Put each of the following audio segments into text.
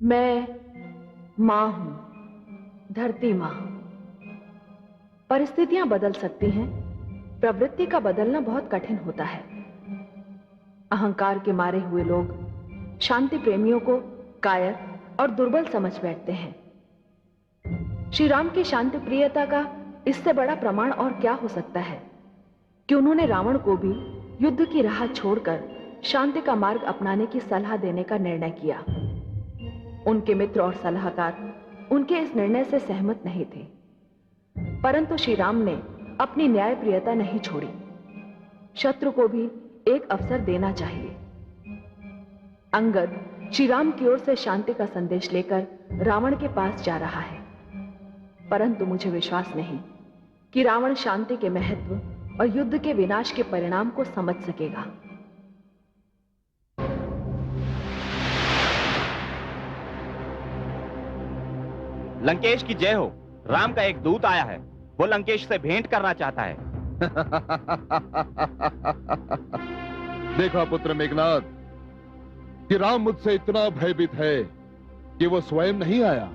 मैं मां हूं, धरती मां। परिस्थितियां बदल सकती हैं, प्रवृत्ति का बदलना बहुत कठिन होता है। अहंकार के मारे हुए लोग शांति प्रेमियों को कायर और दुर्बल समझ बैठते हैं। श्री राम की शांति प्रियता का इससे बड़ा प्रमाण और क्या हो सकता है कि उन्होंने रावण को भी युद्ध की राह छोड़कर शांति का मार्ग अपनाने की सलाह देने का निर्णय किया। उनके मित्र और सलाहकार उनके इस निर्णय से सहमत नहीं थे, परंतु श्री राम ने अपनी न्यायप्रियता नहीं छोड़ी। शत्रु को भी एक अवसर देना चाहिए। अंगद श्री राम की ओर से शांति का संदेश लेकर रावण के पास जा रहा है, परंतु मुझे विश्वास नहीं कि रावण शांति के महत्व और युद्ध के विनाश के परिणाम को समझ सकेगा। लंकेश की जय हो। राम का एक दूत आया है, वो लंकेश से भेंट करना चाहता है। देखा पुत्र मेघनाद कि राम मुझसे इतना भयभीत है कि वो स्वयं नहीं आया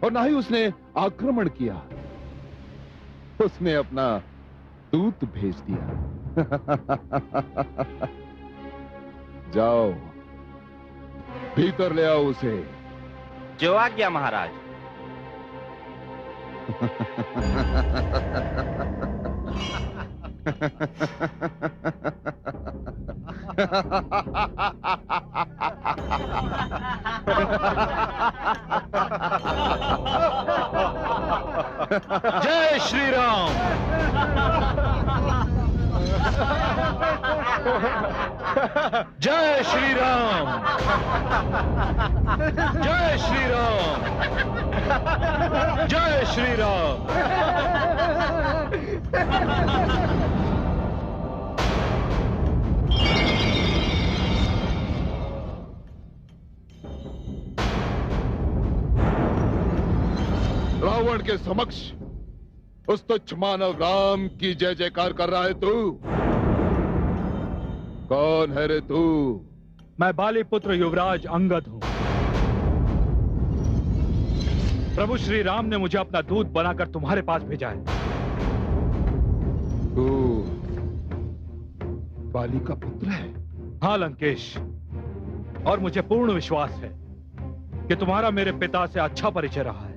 और ना ही उसने आक्रमण किया, उसने अपना दूत भेज दिया। जाओ भीतर ले आओ उसे। जो आज्ञा महाराज। जय श्री राम। जय श्री राम। जय श्री राम। जय श्री राम। रावण के समक्ष उस तुच्छ मानव राम की जय जयकार कर रहा है तू? कौन है रे तू? मैं बाली पुत्र युवराज अंगद हूं। प्रभु श्री राम ने मुझे अपना दूत बनाकर तुम्हारे पास भेजा है। तू बाली का पुत्र है? हाँ लंकेश, और मुझे पूर्ण विश्वास है कि तुम्हारा मेरे पिता से अच्छा परिचय रहा है।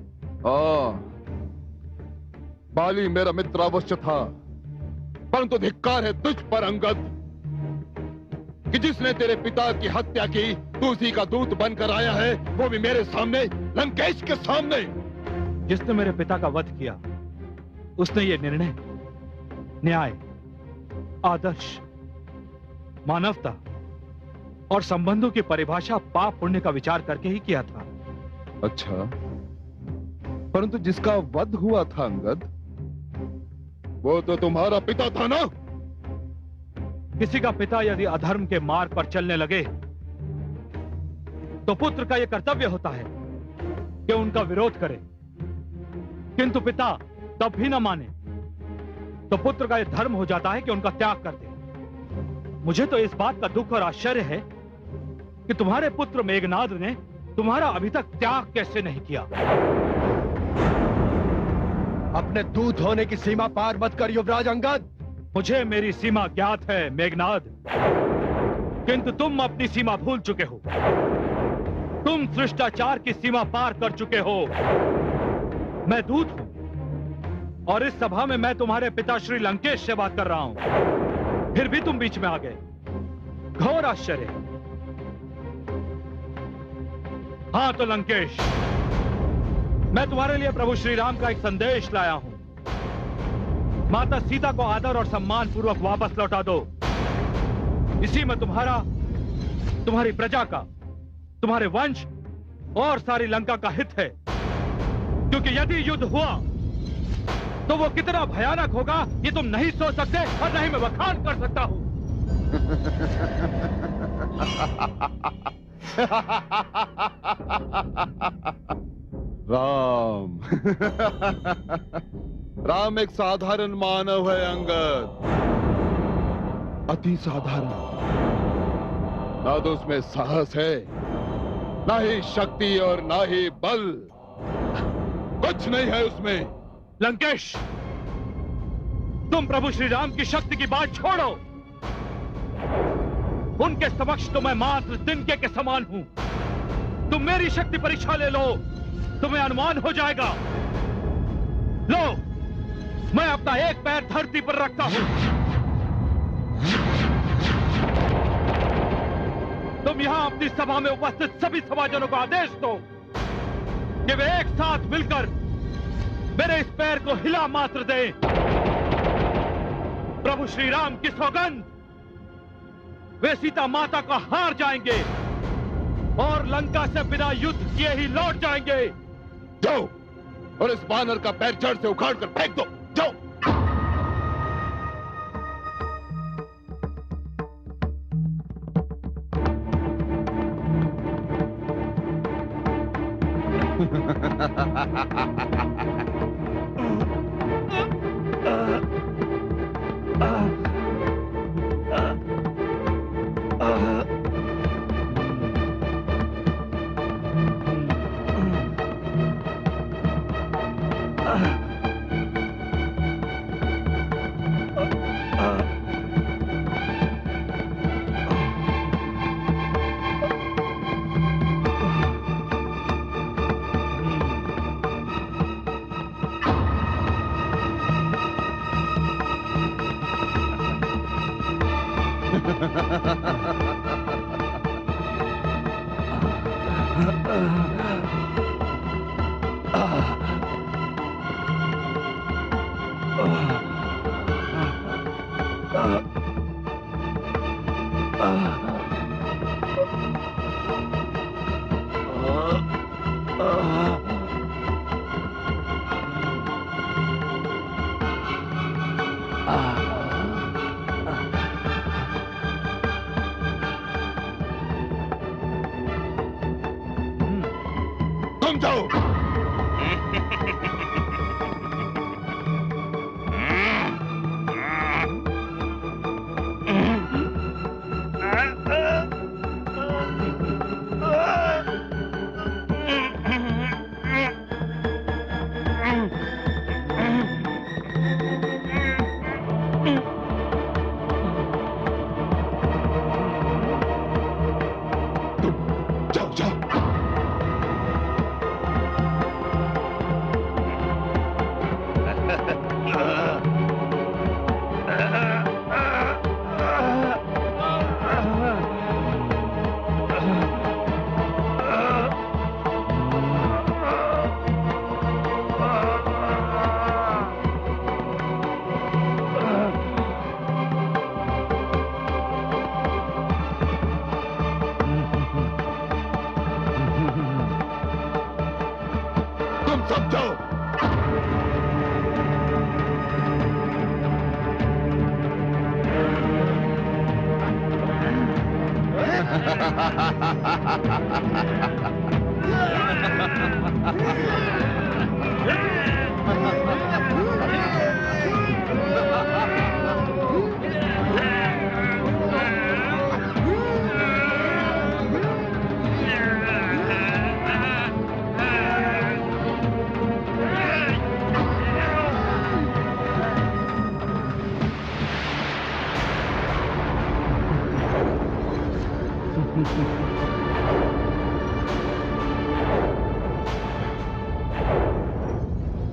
बाली मेरा मित्र अवश्य था, परंतु धिक्कार है तुझ पर अंगद कि जिसने तेरे पिता की हत्या की, तू उसी का दूत बनकर आया है, वो भी मेरे सामने, लंकेश के सामने। जिसने मेरे पिता का वध किया, उसने ये निर्णय न्याय, आदर्श, मानवता और संबंधों की परिभाषा पाप पुण्य का विचार करके ही किया था। अच्छा, परंतु जिसका वध हुआ था अंगद, वो तो तुम्हारा पिता था ना? किसी का पिता यदि अधर्म के मार्ग पर चलने लगे तो पुत्र का यह कर्तव्य होता है कि उनका विरोध करे, किंतु पिता तब भी न माने तो पुत्र का यह धर्म हो जाता है कि उनका त्याग कर दे। मुझे तो इस बात का दुख और आश्चर्य है कि तुम्हारे पुत्र मेघनाद ने तुम्हारा अभी तक त्याग कैसे नहीं किया। अपने दूत होने की सीमा पार मत कर युवराज अंगद। मुझे मेरी सीमा ज्ञात है मेघनाद, किंतु तुम अपनी सीमा भूल चुके हो। तुम शिष्टाचार की सीमा पार कर चुके हो। मैं दूत हूं और इस सभा में मैं तुम्हारे पिता श्री लंकेश से बात कर रहा हूं, फिर भी तुम बीच में आ गए। घोर आश्चर्य। हाँ तो लंकेश, मैं तुम्हारे लिए प्रभु श्री राम का एक संदेश लाया हूं। माता सीता को आदर और सम्मान पूर्वक वापस लौटा दो। इसी में तुम्हारी प्रजा का, तुम्हारे वंश और सारी लंका का हित है, क्योंकि यदि युद्ध हुआ तो वो कितना भयानक होगा ये तुम नहीं सोच सकते और नहीं मैं बखान कर सकता हूं। राम राम एक साधारण मानव है अंगद, अति साधारण। ना तो उसमें साहस है, ना ही शक्ति और ना ही बल, कुछ नहीं है उसमें। लंकेश, तुम प्रभु श्री राम की शक्ति की बात छोड़ो। उनके समक्ष तो मैं मात्र तिनके के समान हूं। तुम मेरी शक्ति परीक्षा ले लो, तुम्हें अनुमान हो जाएगा। लो, मैं अपना एक पैर धरती पर रखता हूं। तुम यहां अपनी सभा में उपस्थित सभी सभाजनों को आदेश दो कि वे एक साथ मिलकर मेरे इस पैर को हिला मात्र दें। प्रभु श्री राम की सौगंध, वे सीता माता को हार जाएंगे और लंका से बिना युद्ध किए ही लौट जाएंगे। जाओ और इस बानर का पैर जड़ से उखाड़ कर फेंक दो। जाओ। तुम जाओ।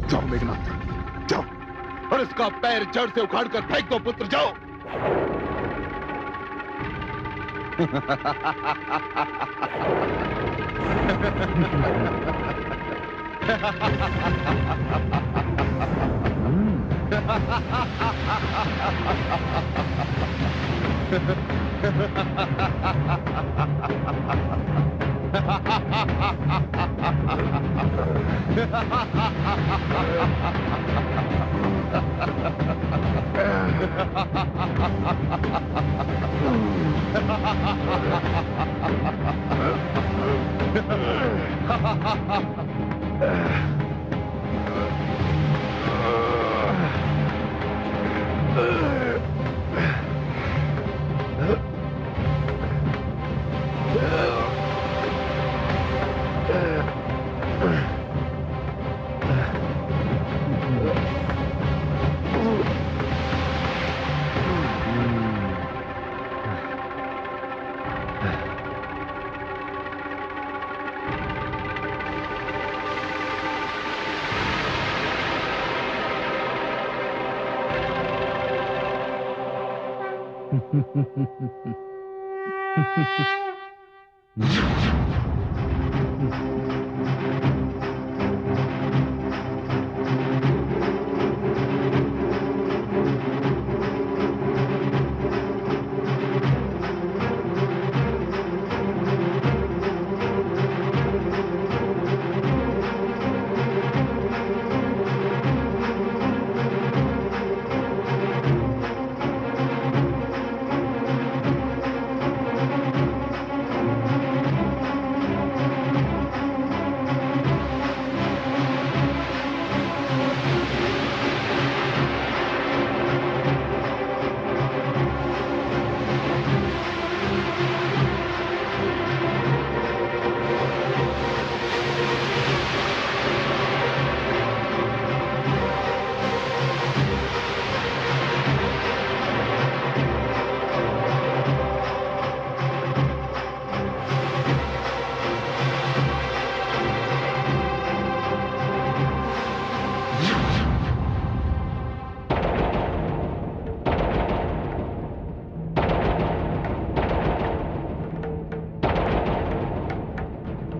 जाओ मेघनाथ, जाओ और इसका पैर जड़ से उखाड़ कर फेंक दो पुत्र। जाओ।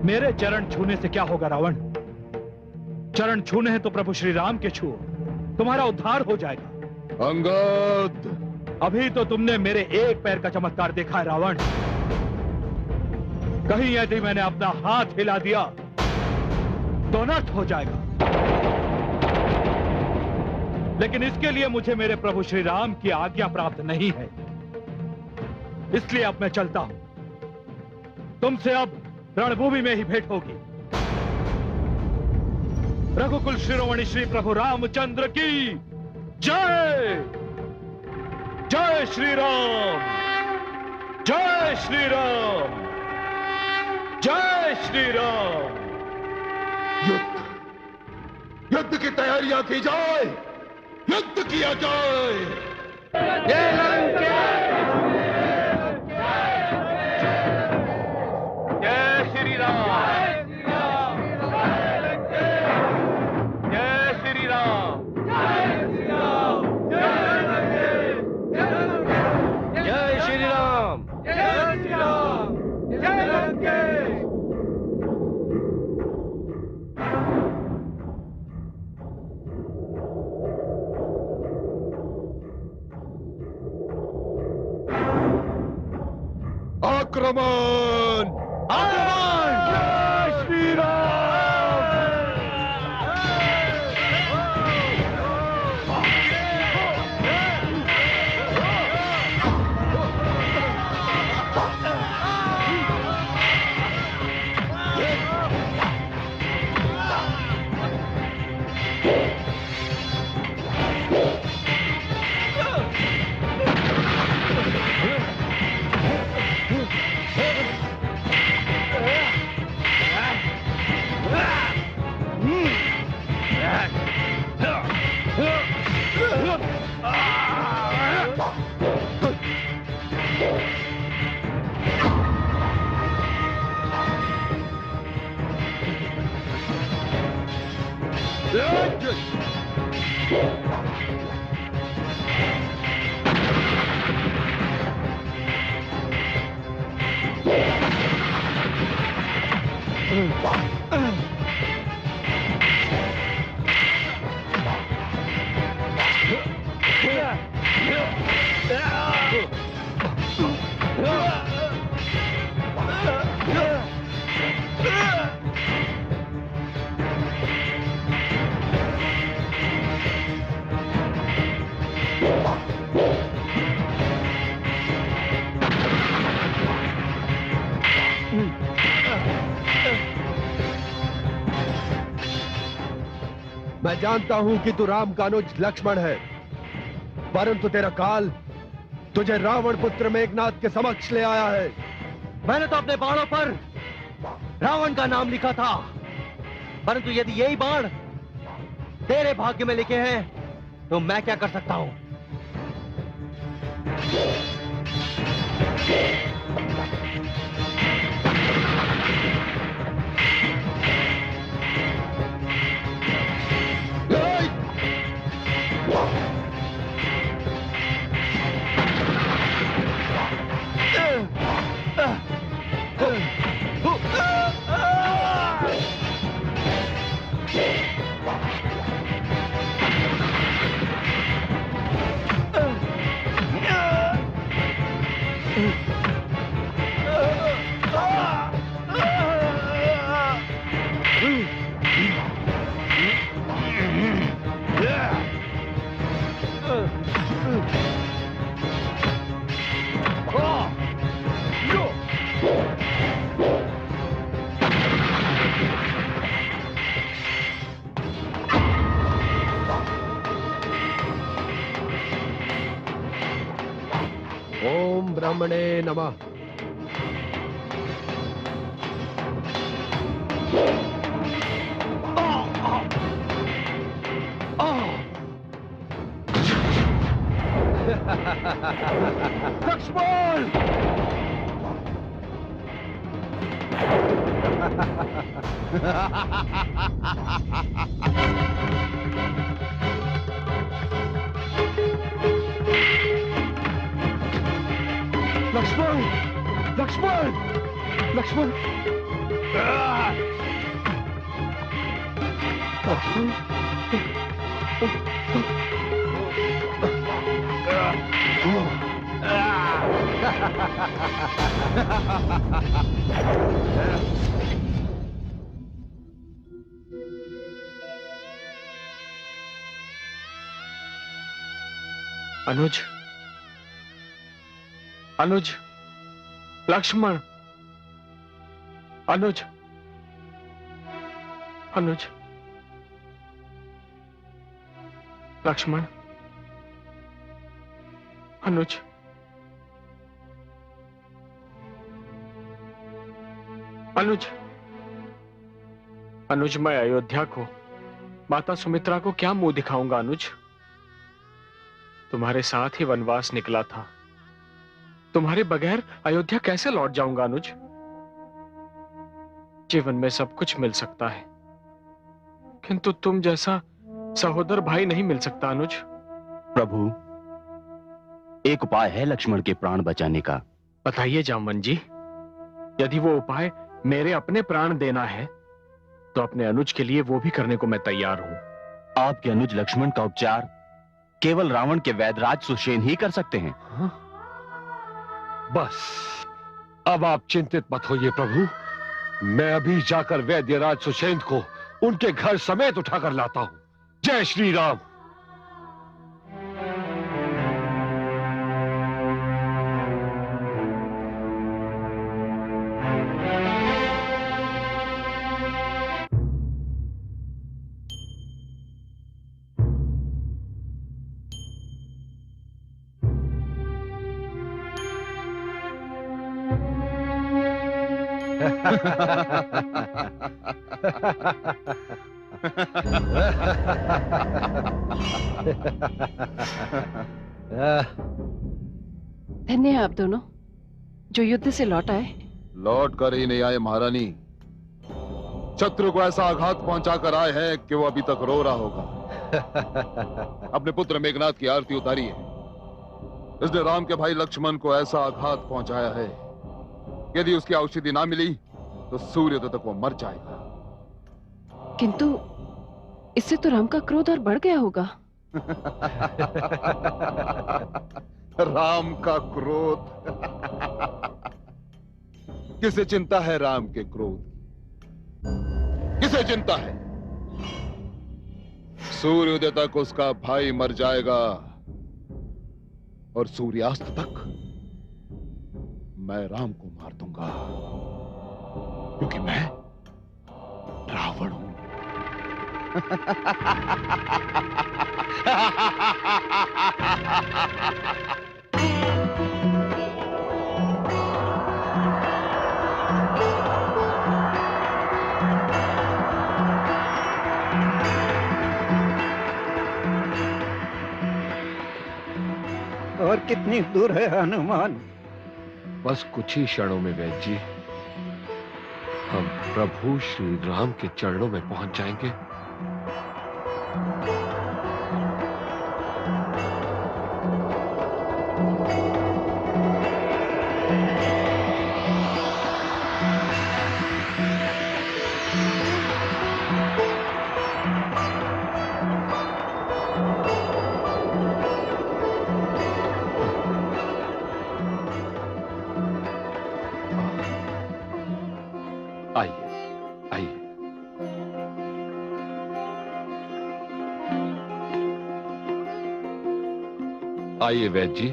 मेरे चरण छूने से क्या होगा रावण? चरण छूने हैं तो प्रभु श्री राम के छुओ, तुम्हारा उद्धार हो जाएगा। अंगद, अभी तो तुमने मेरे एक पैर का चमत्कार देखा है रावण। कहीं यदि मैंने अपना हाथ हिला दिया तो अनर्थ हो जाएगा। लेकिन इसके लिए मुझे मेरे प्रभु श्री राम की आज्ञा प्राप्त नहीं है, इसलिए अब मैं चलता हूं। तुमसे अब रणभूमि में ही भेंट होगी। रघुकुल शिरोमणि श्री प्रभु रामचंद्र की जय। जय श्री राम, जय श्री राम, जय श्री राम। युद्ध युद्ध की तैयारियां की जाए, युद्ध किया जाए। जय श्री राम, जय श्री राम, जय श्री राम, आक्रमण, आक्रमण। जय श्री राम। मैं जानता हूं कि तू राम का अनुज लक्ष्मण है, परंतु तेरा काल तुझे रावण पुत्र मेघनाद के समक्ष ले आया है। मैंने तो अपने बाणों पर रावण का नाम लिखा था, परंतु यदि यही बाण तेरे भाग्य में लिखे हैं तो मैं क्या कर सकता हूं? ब्रह्मणे नमः। लक्ष्मण! लक्ष्मण! लक्ष्मण! लक्ष्मण! अनुज, अनुज, लक्ष्मण, अनुज, अनुज, लक्ष्मण, अनुज, अनुज, अनुज, मैं अयोध्या को, माता सुमित्रा को क्या मुंह दिखाऊंगा अनुज? तुम्हारे साथ ही वनवास निकला था, तुम्हारे बगैर अयोध्या कैसे लौट जाऊंगा अनुज? जीवन में सब कुछ मिल सकता है, किंतु तुम जैसा सहोदर भाई नहीं मिल सकता अनुज। प्रभु, एक उपाय है लक्ष्मण के प्राण बचाने का। बताइए जामवन जी। यदि वो उपाय मेरे अपने प्राण देना है तो अपने अनुज के लिए वो भी करने को मैं तैयार हूं। आपके अनुज लक्ष्मण का उपचार केवल रावण के वैदराज सुषेण ही कर सकते हैं। बस अब आप चिंतित मत होइए प्रभु, मैं अभी जाकर वैद्यराज सुषेण को उनके घर समेत उठाकर लाता हूं। जय श्री राम। धन्य है आप दोनों जो युद्ध से लौट आए। लौट कर ही नहीं आए महारानी, शत्रु को ऐसा आघात पहुंचाकर आए हैं कि वो अभी तक रो रहा होगा। अपने पुत्र मेघनाथ की आरती उतारी है, इसने राम के भाई लक्ष्मण को ऐसा आघात पहुंचाया है, यदि उसकी औषधि ना मिली तो सूर्योदय तक वो मर जाएगा। किंतु इससे तो राम का क्रोध और बढ़ गया होगा। राम का क्रोध? किसे चिंता है राम के क्रोध? किसे चिंता है? सूर्योदय तक उसका भाई मर जाएगा और सूर्यास्त तक मैं राम को मार दूंगा, क्योंकि मैं रावण हूं। और कितनी दूर है हनुमान? बस कुछ ही क्षणों में वैद्य जी हम प्रभु श्री राम के चरणों में पहुंच जाएंगे। आइए वैद्य जी,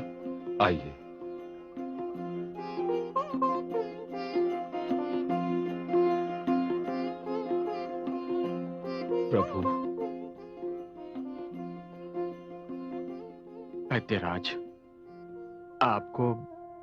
आइए। प्रभु, वैद्यराज, आपको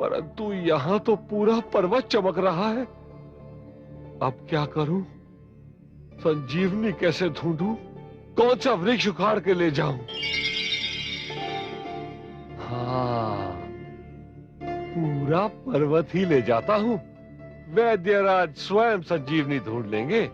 परंतु यहां तो पूरा पर्वत चमक रहा है। अब क्या करूं? संजीवनी कैसे ढूंढूं? कौन सा वृक्ष उखाड़ के ले जाऊं? हाँ, पूरा पर्वत ही ले जाता हूं। वैद्यराज स्वयं संजीवनी ढूंढ लेंगे।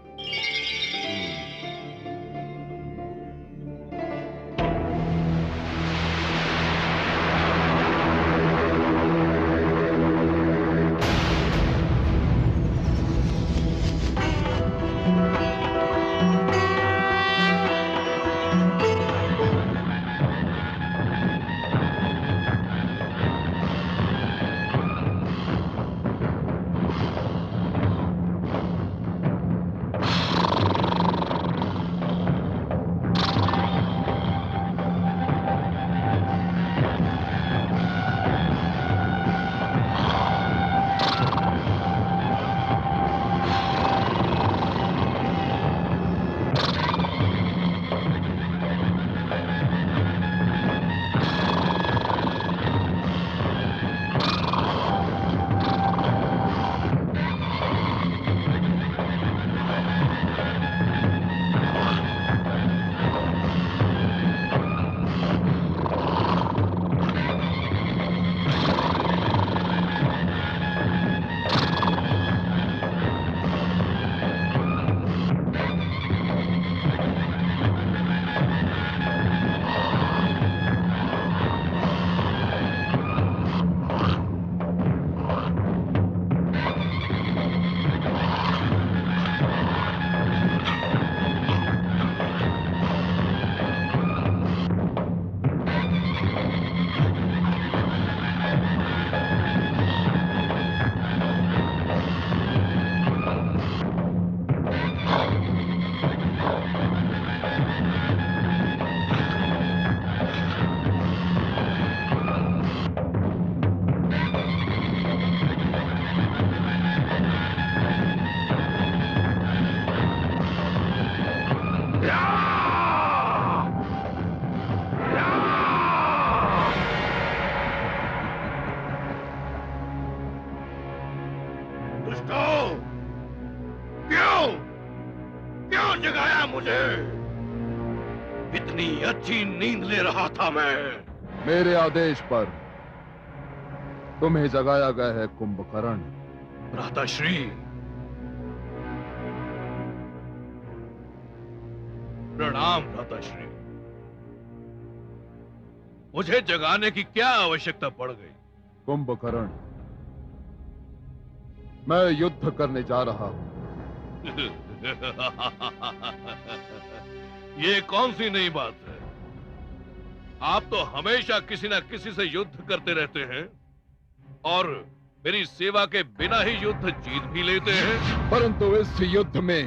इतनी अच्छी नींद ले रहा था मैं। मेरे आदेश पर तुम्हें जगाया गया है कुंभकर्ण। भ्राताश्री, प्रणाम भ्राताश्री। मुझे जगाने की क्या आवश्यकता पड़ गई? कुंभकर्ण, मैं युद्ध करने जा रहा हूं। ये कौन सी नई बात है? आप तो हमेशा किसी न किसी से युद्ध करते रहते हैं और मेरी सेवा के बिना ही युद्ध जीत भी लेते हैं। परंतु इस युद्ध में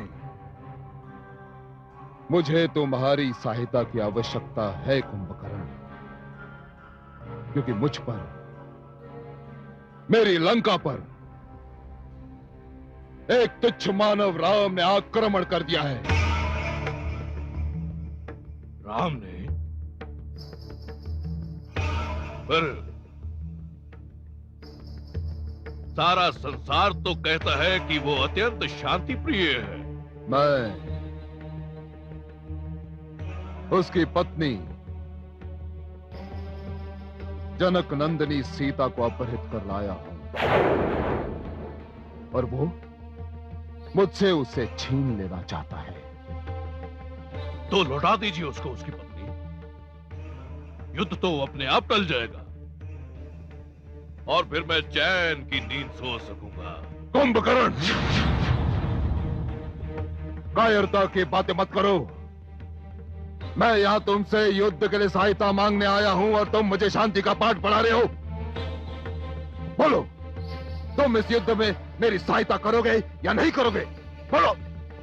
मुझे तुम्हारी सहायता की आवश्यकता है कुंभकर्ण, क्योंकि मुझ पर, मेरी लंका पर एक तुच्छ मानव राम ने आक्रमण कर दिया है। राम ने? पर सारा संसार तो कहता है कि वो अत्यंत शांति प्रिय है। मैं उसकी पत्नी जनक नंदिनी सीता को अपहरित कर लाया हूं और वो मुझसे उसे छीन लेना चाहता है। तो लौटा दीजिए उसको, उसकी पत्नी। युद्ध तो अपने आप टल जाएगा और फिर मैं चैन की नींद सो सकूंगा। कुंभकर्ण, कायरता की बातें मत करो। मैं यहां तुमसे युद्ध के लिए सहायता मांगने आया हूं और तुम मुझे शांति का पाठ पढ़ा रहे हो। बोलो, तुम इस युद्ध में मेरी सहायता करोगे या नहीं करोगे? बोलो।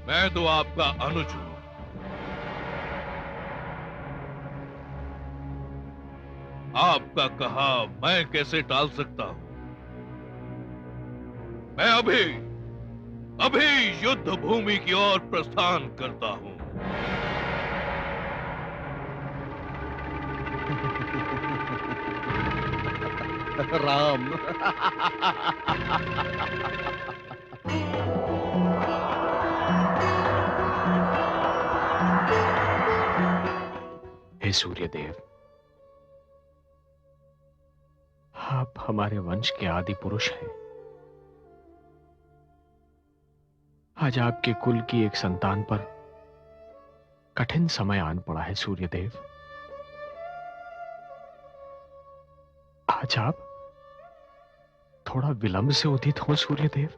मैं तो आपका अनुज हूं। आपका कहा मैं कैसे टाल सकता हूं? मैं अभी युद्ध भूमि की ओर प्रस्थान करता हूं। राम। हे सूर्यदेव, आप हमारे वंश के आदि पुरुष हैं। आज आपके कुल की एक संतान पर कठिन समय आन पड़ा है सूर्यदेव। आज आप थोड़ा विलंब से उदित हो सूर्यदेव,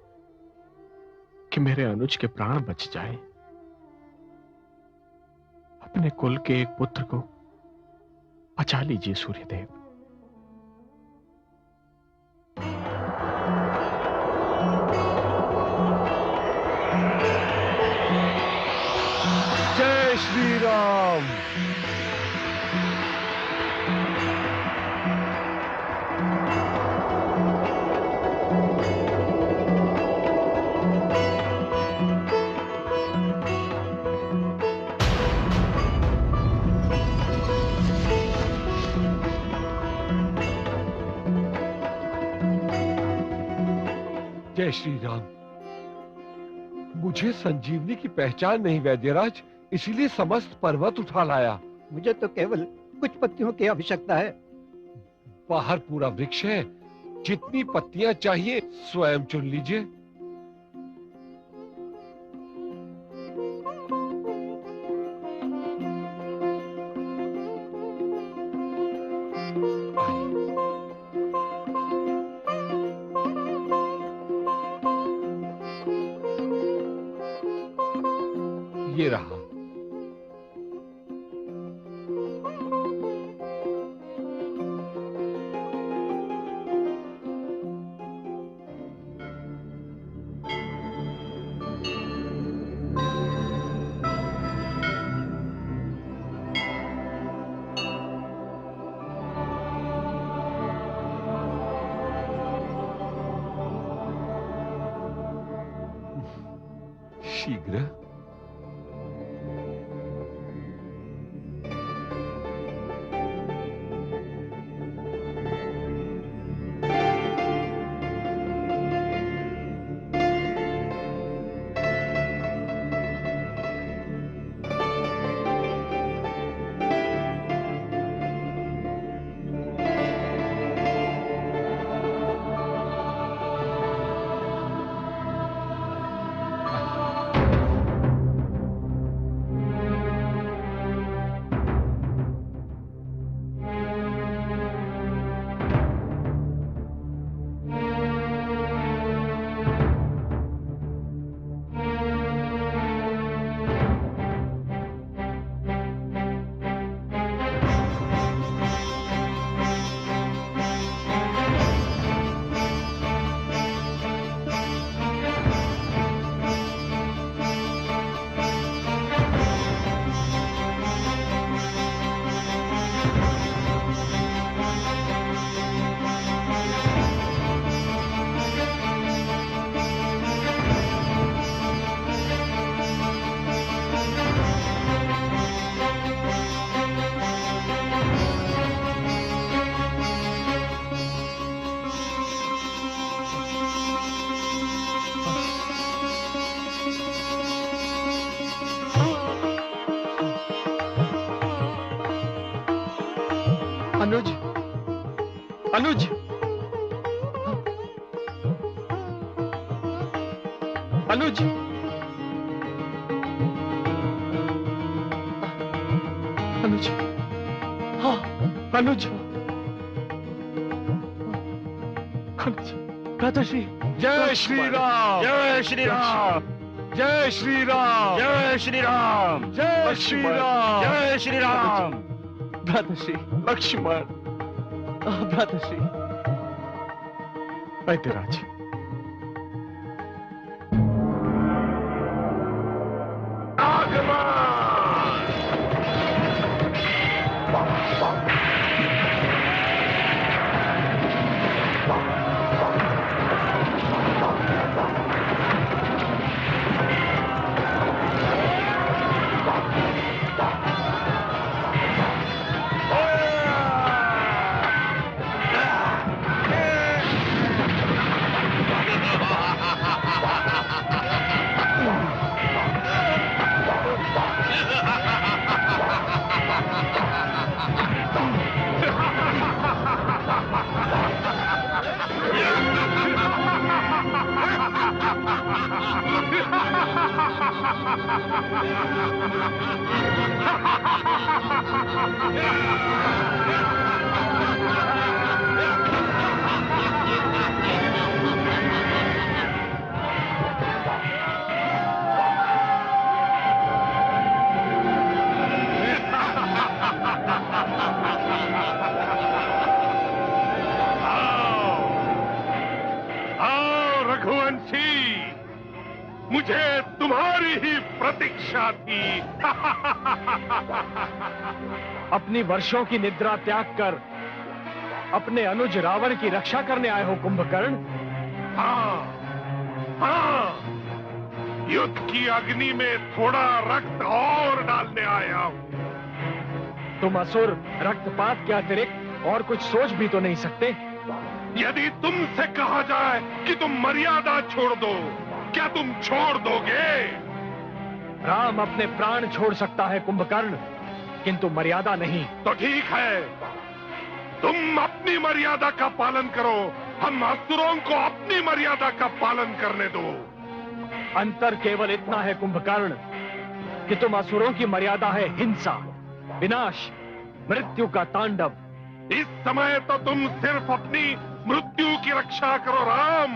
कि मेरे अनुज के प्राण बच जाए। अपने कुल के एक पुत्र को बचा लीजिए सूर्यदेव। जय श्री राम। जय श्री राम। मुझे संजीवनी की पहचान नहीं वैद्यराज, इसीलिए समस्त पर्वत उठा लाया। मुझे तो केवल कुछ पत्तियों की आवश्यकता है। बाहर पूरा वृक्ष है, जितनी पत्तियां चाहिए स्वयं चुन लीजिए। ये रहा। शीघ्र। अनुज, अनुज, अनुज, अनुज, हाँ, अनुज, अनुज, भ्राताश्री। जय श्री राम। जय श्री राम। जय श्री राम। जय श्री राम। जय श्री राम। जय श्री राम। भ्राताश्री, लक्ष्मण, भ्राताश्री। वैद्यराज, आओ रघुवंशी, मुझे तुम्हारी ही प्रतीक्षा थी। अपनी वर्षों की निद्रा त्याग कर अपने अनुज रावण की रक्षा करने आए हो कुंभकर्ण? हाँ, हाँ, युद्ध की अग्नि में थोड़ा रक्त और डालने आया हूँ। तुम असुर रक्तपात के अतिरिक्त और कुछ सोच भी तो नहीं सकते? यदि तुमसे कहा जाए कि तुम मर्यादा छोड़ दो, क्या तुम छोड़ दोगे? राम अपने प्राण छोड़ सकता है कुंभकर्ण, किंतु मर्यादा नहीं। तो ठीक है, तुम अपनी मर्यादा का पालन करो, हम असुरों को अपनी मर्यादा का पालन करने दो। अंतर केवल इतना है कुंभकर्ण कि तुम असुरों की मर्यादा है हिंसा, विनाश, मृत्यु का तांडव। इस समय तो तुम सिर्फ अपनी मृत्यु की रक्षा करो राम।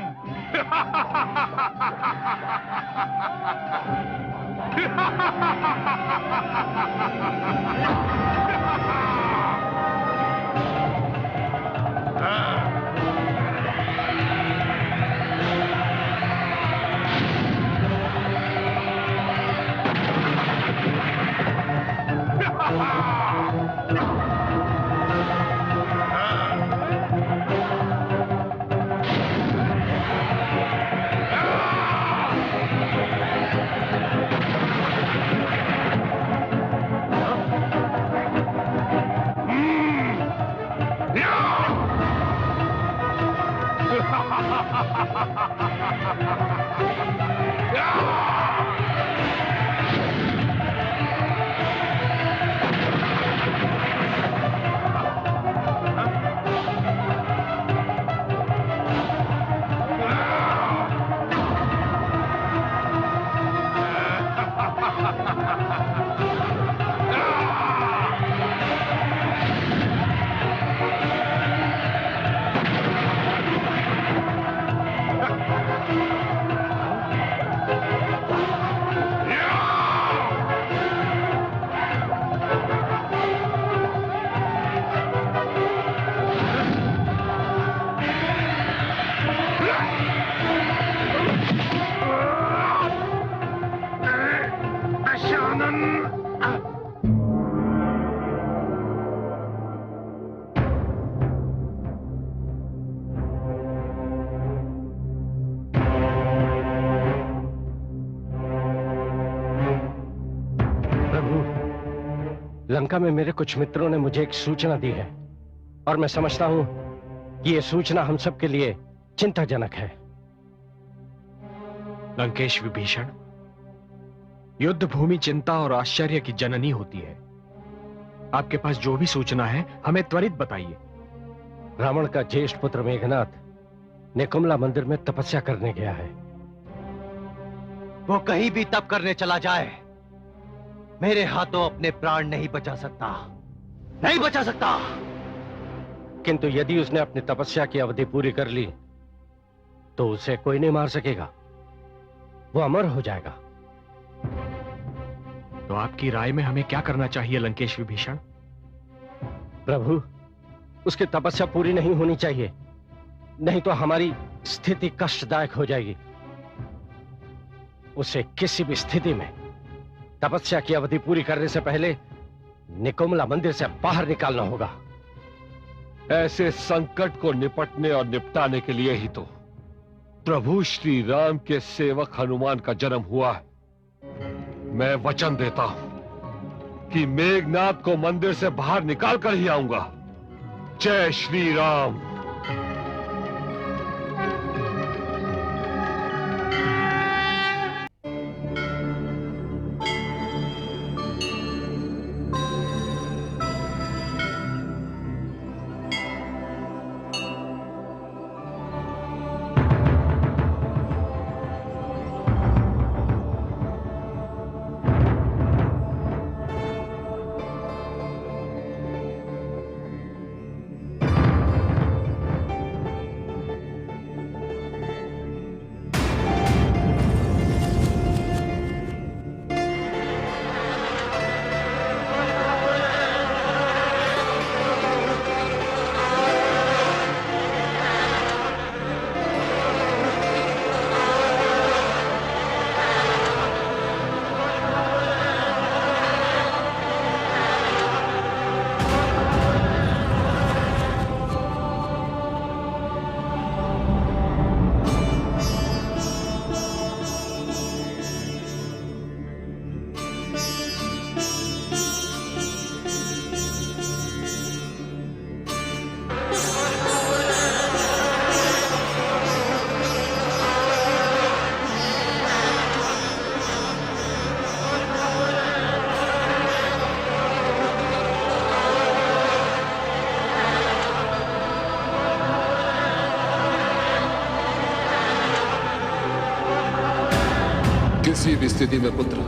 लंका में मेरे कुछ मित्रों ने मुझे एक सूचना दी है और मैं समझता हूं कि यह सूचना हम सबके लिए चिंताजनक है। लंकेश विभीषण, युद्ध भूमि चिंता और आश्चर्य की जननी होती है। आपके पास जो भी सूचना है हमें त्वरित बताइए। रावण का ज्येष्ठ पुत्र मेघनाथ निकुंभला मंदिर में तपस्या करने गया है। वो कहीं भी तप करने चला जाए, मेरे हाथों अपने प्राण नहीं बचा सकता, नहीं बचा सकता। किंतु यदि उसने अपनी तपस्या की अवधि पूरी कर ली तो उसे कोई नहीं मार सकेगा, वो अमर हो जाएगा। तो आपकी राय में हमें क्या करना चाहिए लंकेश विभीषण? प्रभु, उसकी तपस्या पूरी नहीं होनी चाहिए, नहीं तो हमारी स्थिति कष्टदायक हो जाएगी। उसे किसी भी स्थिति में तपस्या की अवधि पूरी करने से पहले निकुंभला मंदिर से बाहर निकालना होगा। ऐसे संकट को निपटने और निपटाने के लिए ही तो प्रभु श्री राम के सेवक हनुमान का जन्म हुआ है। मैं वचन देता हूं कि मेघनाथ को मंदिर से बाहर निकाल कर ही आऊंगा। जय श्री राम। किसी भी स्थिति में पुत्र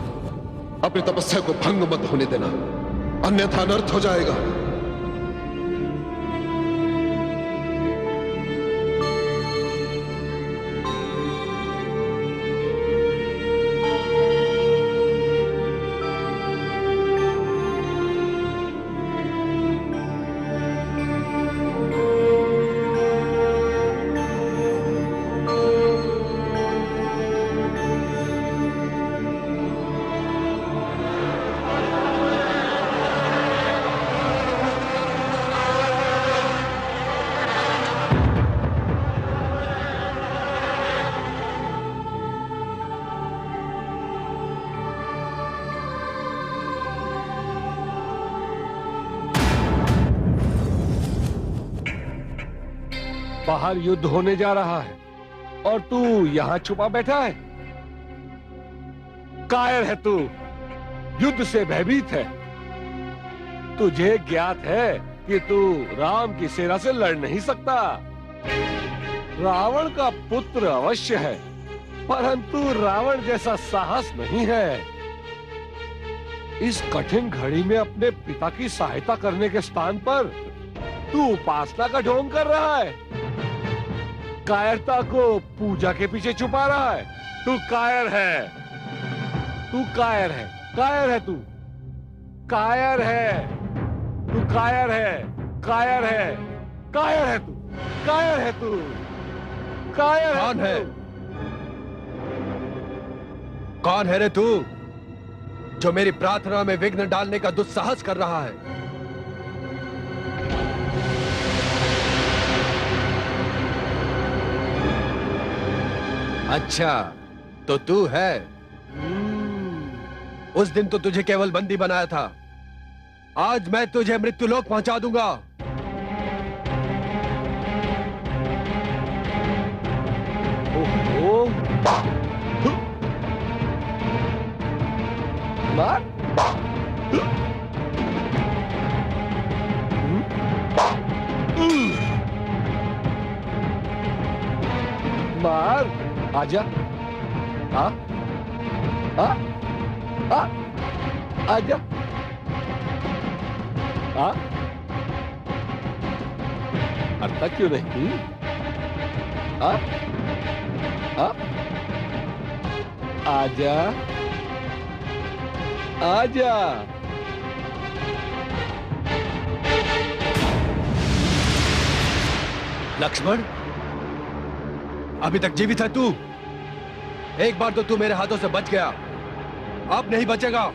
अपनी तपस्या को भंग मत होने देना, अन्यथा अनर्थ हो जाएगा। बाहर युद्ध होने जा रहा है और तू यहां छुपा बैठा है। कायर है तू, युद्ध से भयभीत है। तुझे ज्ञात है कि तू राम की सेना से लड़ नहीं सकता। रावण का पुत्र अवश्य है, परंतु रावण जैसा साहस नहीं है। इस कठिन घड़ी में अपने पिता की सहायता करने के स्थान पर तू उपासना का ढोंग कर रहा है। कायरता को पूजा के पीछे छुपा रहा है। तू कायर है, तू कायर है, कायर है तू, कायर है, तू कायर है, कायर है, कायर है तू, कायर है तू, कायर कौन है? कौन है रे तू जो मेरी प्रार्थना में विघ्न डालने का दुस्साहस कर रहा है? अच्छा, तो तू है। उस दिन तो तुझे केवल बंदी बनाया था, आज मैं तुझे मृत्युलोक पहुंचा दूंगा। ओहो, मार, मार, आजा, आ, आ, आ, आजा, आ, अड़ता क्यों नहीं? आ, आ, आजा, आजा। लक्ष्मण, अभी तक जीवित है तू? एक बार तो तू मेरे हाथों से बच गया, अब नहीं बचेगा।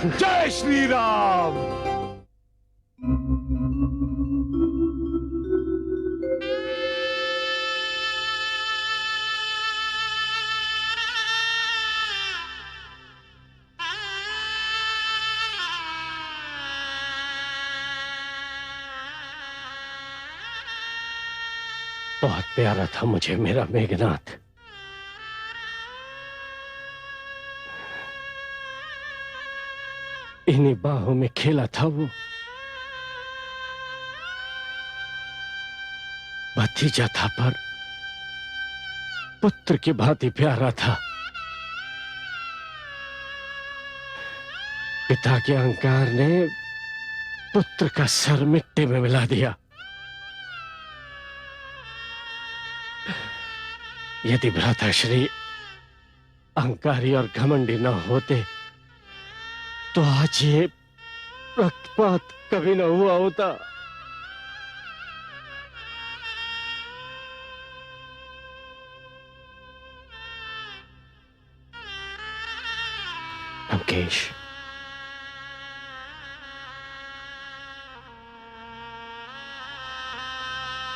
जय श्री राम। बहुत प्यारा था मुझे मेरा मेघनाथ। इन्हीं बाहों में खेला था वो। भतीजा था पर पुत्र की भांति प्यारा था। पिता के अहंकार ने पुत्र का सर मिट्टी में मिला दिया। यदि भ्राताश्री अहंकारी और घमंडी न होते तो आज ये रक्तपात कभी न हुआ होता। लंकेश,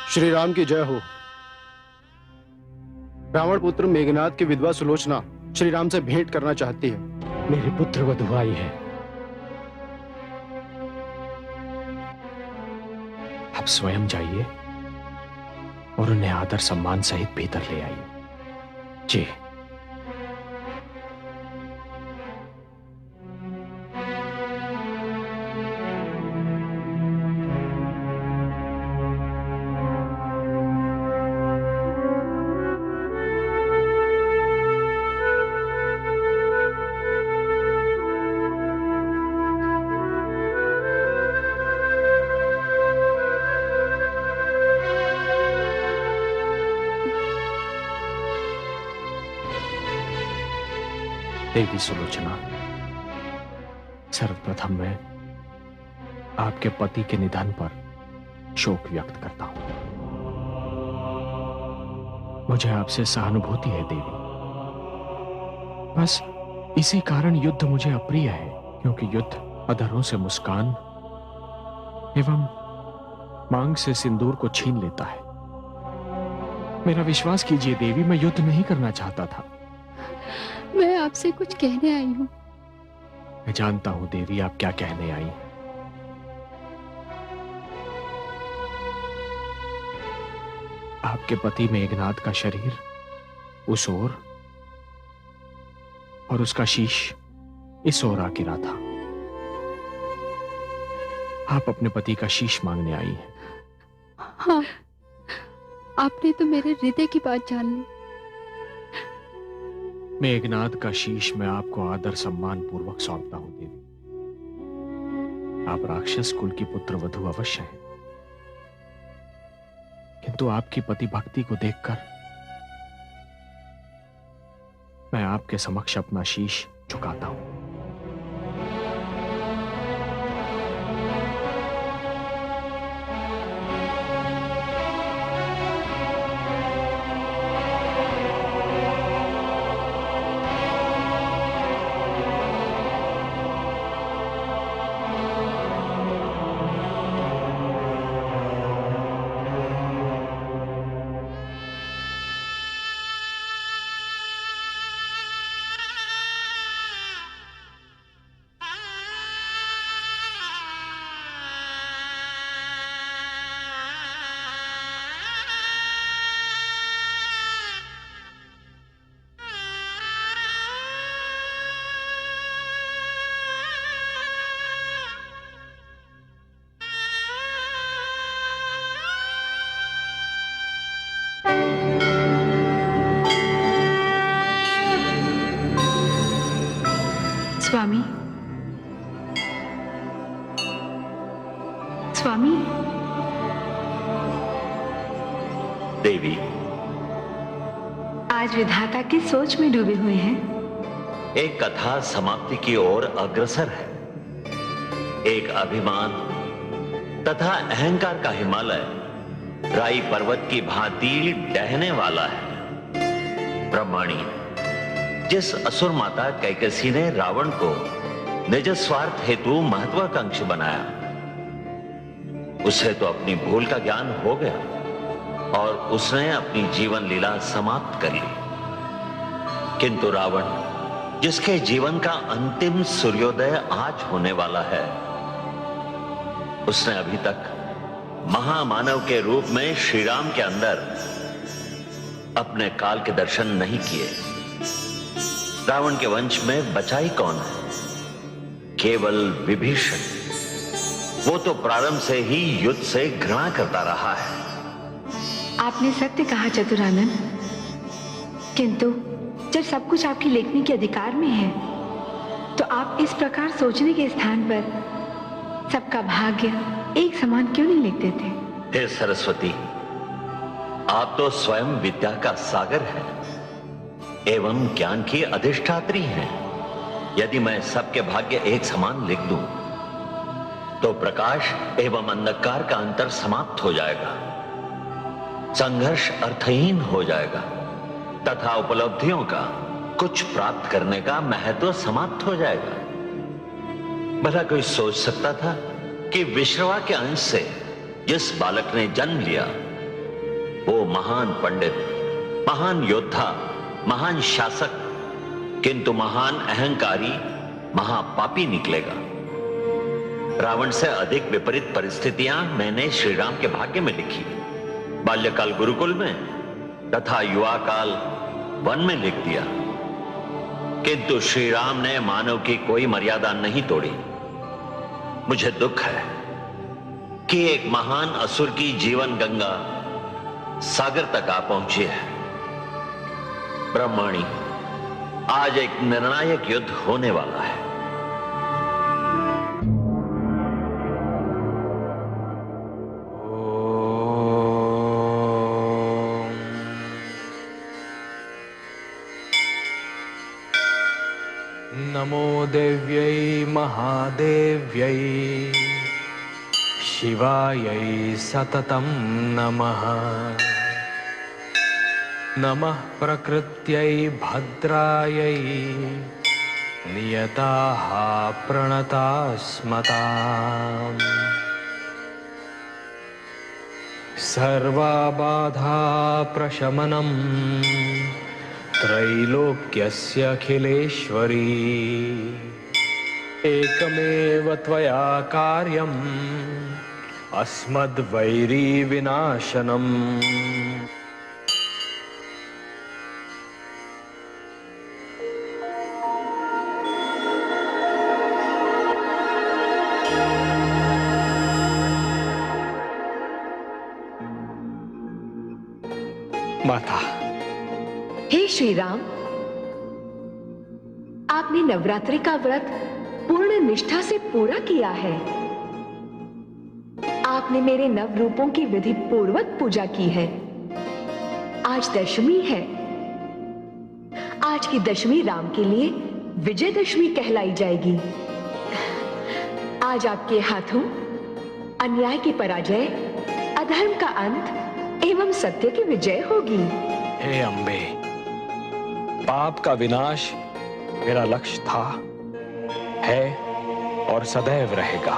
श्री राम की जय हो। रावण पुत्र मेघनाथ की विधवा सुलोचना श्री राम से भेंट करना चाहती है। मेरे पुत्र वधु आई है। आप स्वयं जाइए और उन्हें आदर सम्मान सहित भीतर ले आइए। जी। देवी सुलोचना, सर्वप्रथम मैं आपके पति के निधन पर शोक व्यक्त करता हूं। मुझे आपसे सहानुभूति है देवी। बस इसी कारण युद्ध मुझे अप्रिय है, क्योंकि युद्ध अधरों से मुस्कान एवं मांग से सिंदूर को छीन लेता है। मेरा विश्वास कीजिए देवी, मैं युद्ध नहीं करना चाहता था। मैं आपसे कुछ कहने आई हूं। मैं जानता हूं देवी आप क्या कहने आई हैं। आपके पति मेघनाथ का शरीर उस ओर और उसका शीश इस ओर आ गिरा था। आप अपने पति का शीश मांगने आई हैं। हाँ, आपने तो मेरे हृदय की बात जान ली। मेघनाथ का शीश मैं आपको आदर सम्मान पूर्वक सौंपता हूं देवी। आप राक्षस कुल की पुत्र वधु अवश्य हैं, किंतु आपकी पति भक्ति को देखकर मैं आपके समक्ष अपना शीश झुकाता हूं। स्वामी, स्वामी। देवी, आज विधाता की सोच में डूबे हुए हैं। एक कथा समाप्ति की ओर अग्रसर है। एक अभिमान तथा अहंकार का हिमालय राई पर्वत की भांति डहने वाला है। ब्रह्माणी, जिस असुर माता कैकसी ने रावण को निज स्वार्थ हेतु महत्वाकांक्षी बनाया, उसे तो अपनी भूल का ज्ञान हो गया और उसने अपनी जीवन लीला समाप्त कर ली। किंतु रावण, जिसके जीवन का अंतिम सूर्योदय आज होने वाला है, उसने अभी तक महामानव के रूप में श्री राम के अंदर अपने काल के दर्शन नहीं किए। रावण के वंश में बचा ही कौन है? केवल विभीषण, वो तो प्रारंभ से ही युद्ध से घृणा करता रहा है। आपने सत्य कहा चतुरानन, किंतु जब सब कुछ आपकी लेखनी के अधिकार में है तो आप इस प्रकार सोचने के स्थान पर सबका भाग्य एक समान क्यों नहीं लिख देते? हे सरस्वती, आप तो स्वयं विद्या का सागर है एवं ज्ञान की अधिष्ठात्री हैं। यदि मैं सबके भाग्य एक समान लिख दूं तो प्रकाश एवं अंधकार का अंतर समाप्त हो जाएगा, संघर्ष अर्थहीन हो जाएगा तथा उपलब्धियों का कुछ प्राप्त करने का महत्व समाप्त हो जाएगा। भला कोई सोच सकता था कि विश्रवा के अंश से जिस बालक ने जन्म लिया वो महान पंडित, महान योद्धा, महान शासक, किंतु महान अहंकारी, महापापी निकलेगा। रावण से अधिक विपरीत परिस्थितियां मैंने श्री राम के भाग्य में लिखी। बाल्यकाल गुरुकुल में तथा युवा काल वन में लिख दिया, किंतु श्री राम ने मानव की कोई मर्यादा नहीं तोड़ी। मुझे दुख है कि एक महान असुर की जीवन गंगा सागर तक आ पहुंची है। ब्रह्मणी, आज एक निर्णायक युद्ध होने वाला है। नमो देव्यै महादेव्यै शिवायै सततं नमः। नमः प्रकृत्यै भद्रायै नियताः प्रणतास्मताम्। सर्वबाधा प्रशमनम् त्रैलोक्यस्य अखिलेश्वरी। एकमेव त्वया कार्यम् अस्मद्वैरी विनाशनम्। माता। हे श्री राम, आपने नवरात्रि का व्रत पूर्ण निष्ठा से पूरा किया है। आपने मेरे नव रूपों की विधि पूर्वक पूजा की है। आज दशमी है। आज की दशमी राम के लिए विजयदशमी कहलाई जाएगी। आज आपके हाथों अन्याय की पराजय, अधर्म का अंत एवं सत्य की विजय होगी। हे अम्बे, पाप का विनाश मेरा लक्ष्य था, है और सदैव रहेगा।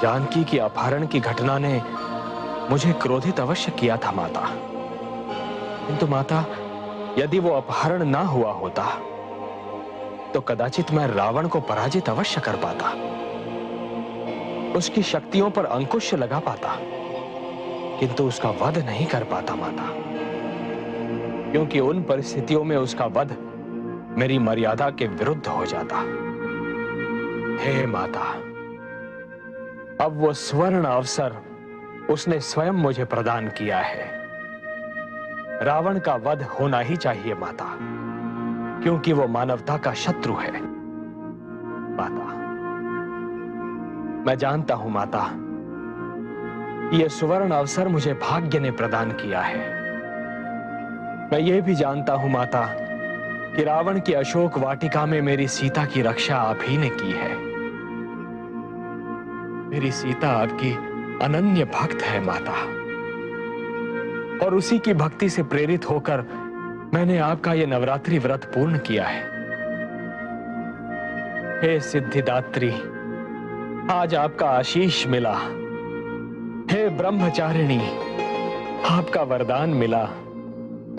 जानकी की अपहरण की घटना ने मुझे क्रोधित अवश्य किया था माता, किंतु माता, यदि वो अपहरण ना हुआ होता तो कदाचित मैं रावण को पराजित अवश्य कर पाता, उसकी शक्तियों पर अंकुश लगा पाता, किंतु उसका वध नहीं कर पाता माता, क्योंकि उन परिस्थितियों में उसका वध मेरी मर्यादा के विरुद्ध हो जाता। हे माता, अब वो स्वर्ण अवसर उसने स्वयं मुझे प्रदान किया है। रावण का वध होना ही चाहिए माता, क्योंकि वो मानवता का शत्रु है। माता, मैं जानता हूं माता, यह सुवर्ण अवसर मुझे भाग्य ने प्रदान किया है। मैं ये भी जानता हूं माता कि रावण की अशोक वाटिका में मेरी सीता की रक्षा आप ही ने की है। मेरी सीता आपकी अनन्य भक्त है माता, और उसी की भक्ति से प्रेरित होकर मैंने आपका यह नवरात्रि व्रत पूर्ण किया है। हे सिद्धिदात्री, आज आपका आशीष मिला। हे ब्रह्मचारिणी, आपका वरदान मिला।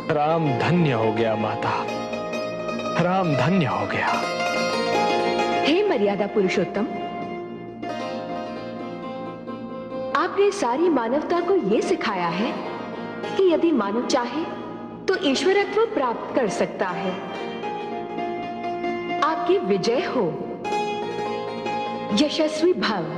राम धन्य हो गया माता, राम धन्य हो गया। हे मर्यादा पुरुषोत्तम, आपने सारी मानवता को यह सिखाया है कि यदि मानव चाहे तो ईश्वरत्व प्राप्त कर सकता है। आप आपकी विजय हो। यशस्वी भव।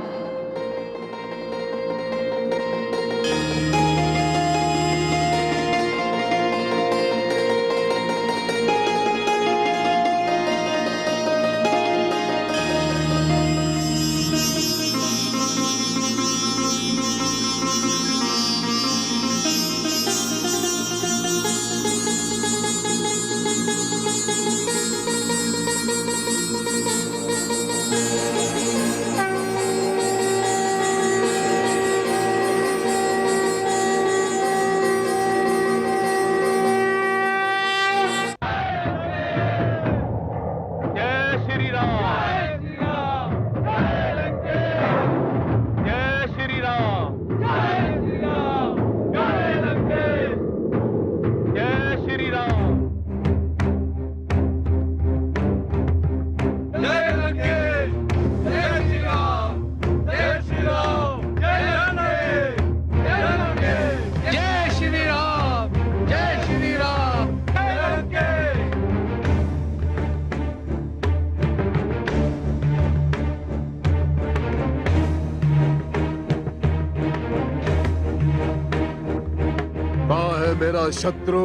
मेरा शत्रु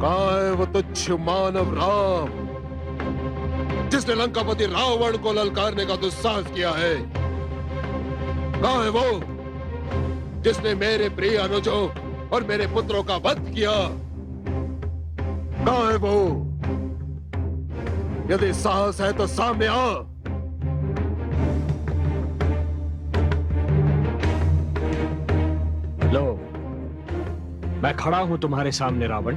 कहाँ है वो तुच्छ मानव राम जिसने लंकापति रावण को ललकारने का दुस्साहस किया है? कहाँ है वो जिसने मेरे प्रिय अनुजों और मेरे पुत्रों का वध किया? कहाँ है वो? यदि साहस है तो सामने आ। लो, मैं खड़ा हूं तुम्हारे सामने रावण।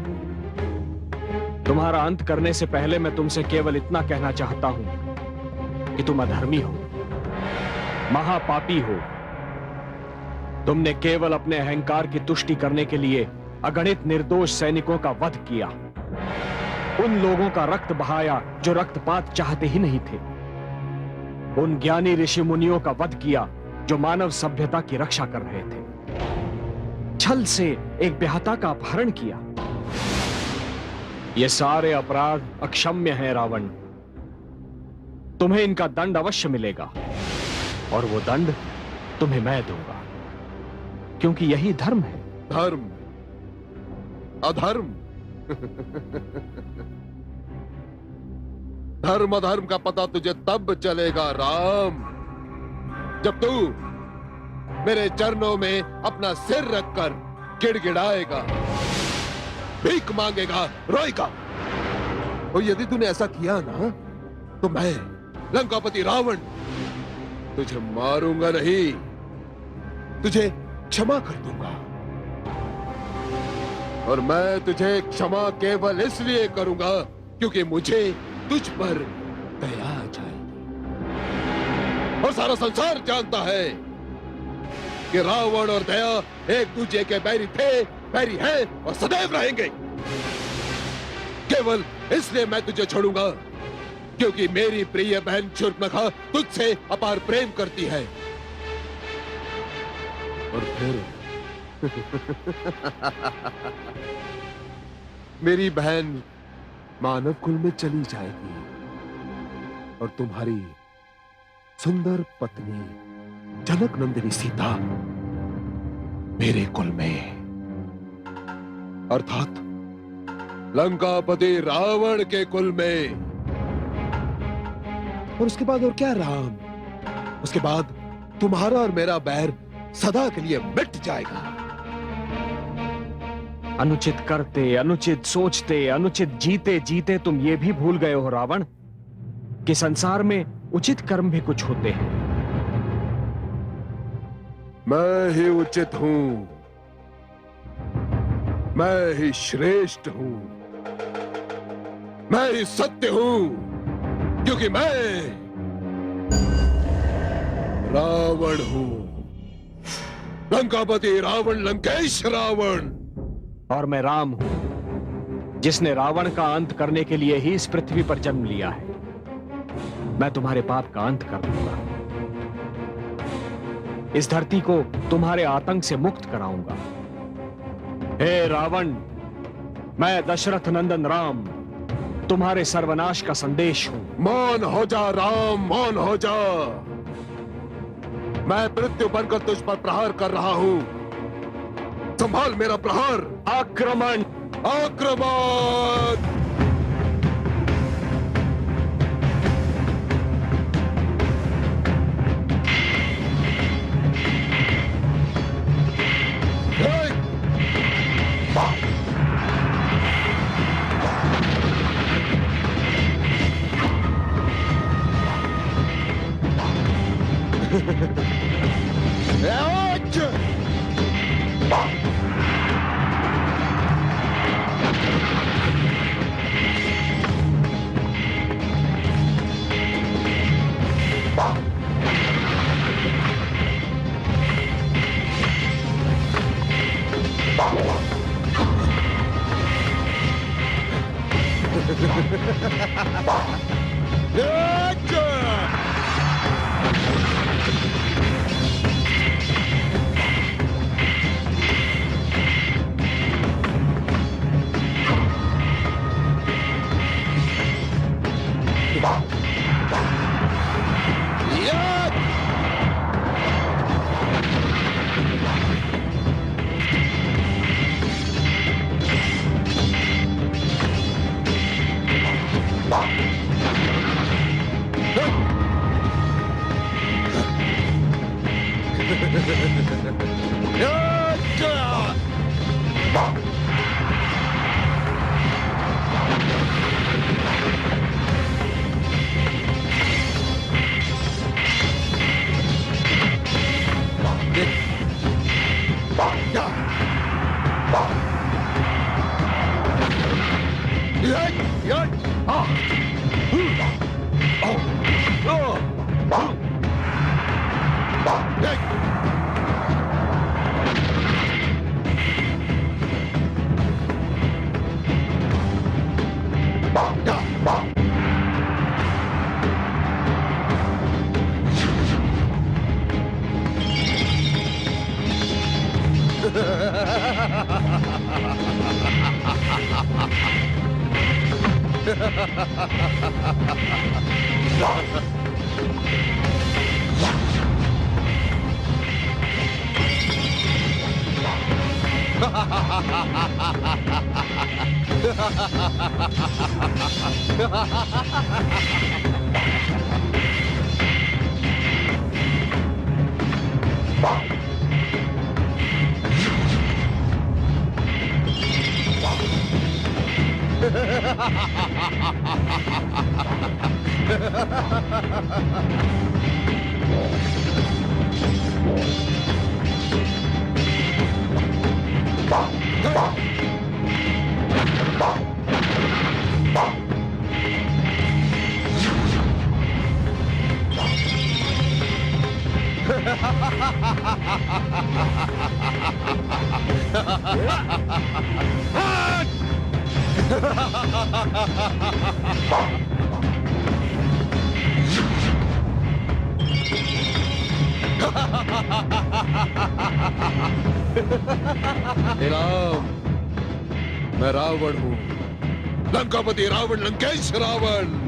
तुम्हारा अंत करने से पहले मैं तुमसे केवल इतना कहना चाहता हूं कि तुम अधर्मी हो, महापापी हो। तुमने केवल अपने अहंकार की तुष्टि करने के लिए अगणित निर्दोष सैनिकों का वध किया, उन लोगों का रक्त बहाया जो रक्तपात चाहते ही नहीं थे, उन ज्ञानी ऋषि मुनियों का वध किया जो मानव सभ्यता की रक्षा कर रहे थे, छल से एक ब्याहता का अपहरण किया। ये सारे अपराध अक्षम्य हैं रावण। तुम्हें इनका दंड अवश्य मिलेगा और वो दंड तुम्हें मैं दूंगा, क्योंकि यही धर्म है। धर्म अधर्म धर्म अधर्म का पता तुझे तब चलेगा राम, जब तू मेरे चरणों में अपना सिर रखकर गिड़गिड़ाएगा, भीख मांगेगा, रोएगा। और यदि तूने ऐसा किया ना तो मैं लंकापति रावण तुझे मारूंगा नहीं, तुझे क्षमा कर दूंगा। और मैं तुझे क्षमा केवल इसलिए करूंगा क्योंकि मुझे तुझ पर दया आ जाएगी। और सारा संसार जानता है कि रावण और दया एक दूसरे के बैरी थे, बैरी हैं और सदैव रहेंगे। केवल इसलिए मैं तुझे छोड़ूंगा क्योंकि मेरी प्रिय बहन शूर्पणखा तुझसे अपार प्रेम करती है। और फिर मेरी बहन मानव कुल में चली जाएगी और तुम्हारी सुंदर पत्नी जनक नंदिनी सीता मेरे कुल में, अर्थात लंकापति रावण के कुल में। और उसके बाद और क्या राम, उसके बाद तुम्हारा और मेरा बैर सदा के लिए मिट जाएगा। अनुचित करते, अनुचित सोचते, अनुचित जीते जीते तुम ये भी भूल गए हो रावण कि संसार में उचित कर्म भी कुछ होते हैं। मैं ही उचित हूं, मैं ही श्रेष्ठ हूं, मैं ही सत्य हूं, क्योंकि मैं रावण हूं, लंकापति रावण, लंकेश रावण। और मैं राम हूं जिसने रावण का अंत करने के लिए ही इस पृथ्वी पर जन्म लिया है। मैं तुम्हारे पाप का अंत कर दूंगा, इस धरती को तुम्हारे आतंक से मुक्त कराऊंगा। हे रावण, मैं दशरथ नंदन राम तुम्हारे सर्वनाश का संदेश हूं। मौन हो जा राम, मौन हो जा। मैं मृत्यु बनकर तुझ पर प्रहार कर रहा हूं। संभाल मेरा प्रहार। आक्रमण! आक्रमण! राम, मैं रावण हूं, लंकापति रावण, लंकेश रावण।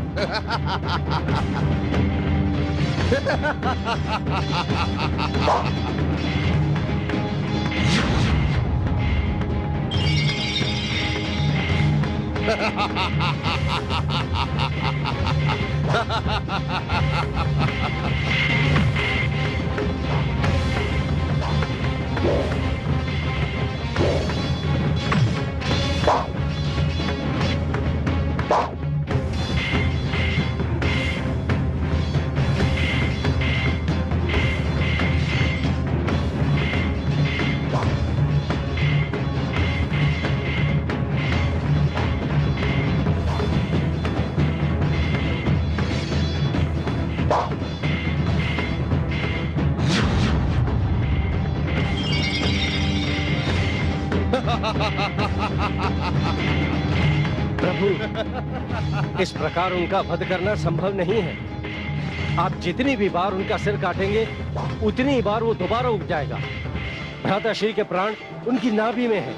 प्रभु, इस प्रकार उनका वध करना संभव नहीं है। आप जितनी भी बार उनका सिर काटेंगे, उतनी ही बार वो दोबारा उग जाएगा। भ्राताश्री के प्राण उनकी नाभि में है।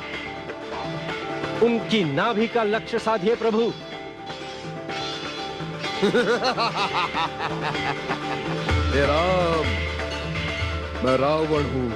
उनकी नाभि का लक्ष्य साधिए प्रभु। हे राम, मैं रावण हूं।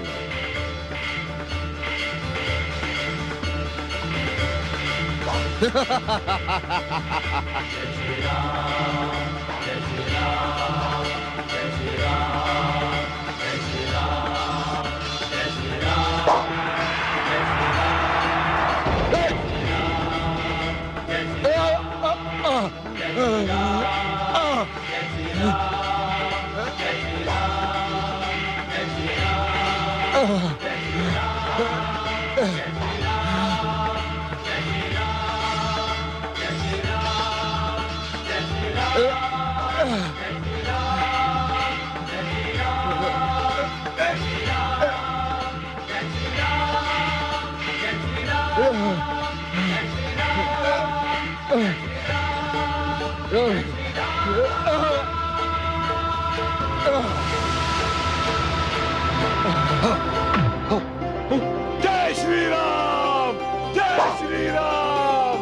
जय श्री राम, जय श्री राम,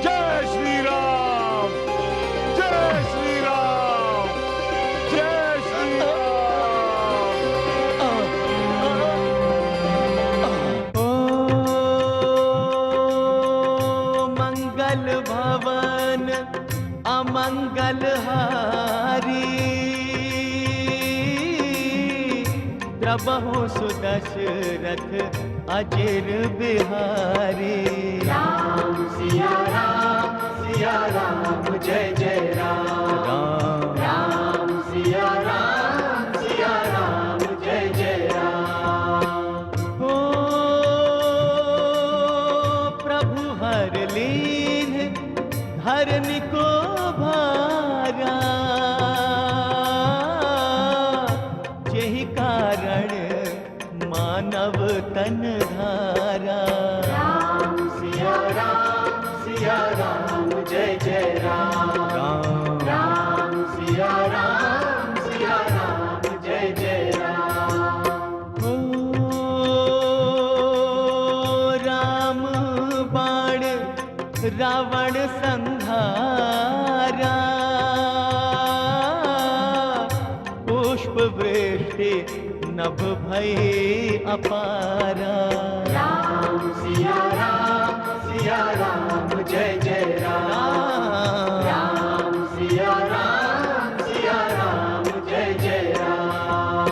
जय श्री राम, जय श्री राम, जय श्री मंगल भवन अमंगल हारी, प्रभु सुदशरथ अजर बिहारी। राम सिया राम जय जय राम, राम सिया राम जय जय राम। ओ प्रभु हर लीन धरनी को भारा, यही कारण मानव तन धारा। राम सिया राम जय जय राम, राम सिया राम जय जय राम। ओ राम बाण रावण संहारा, पुष्प वृष्टि नभ भय अपारा। राम सिया राम जय जय राम, राम सिया राम जय जय राम।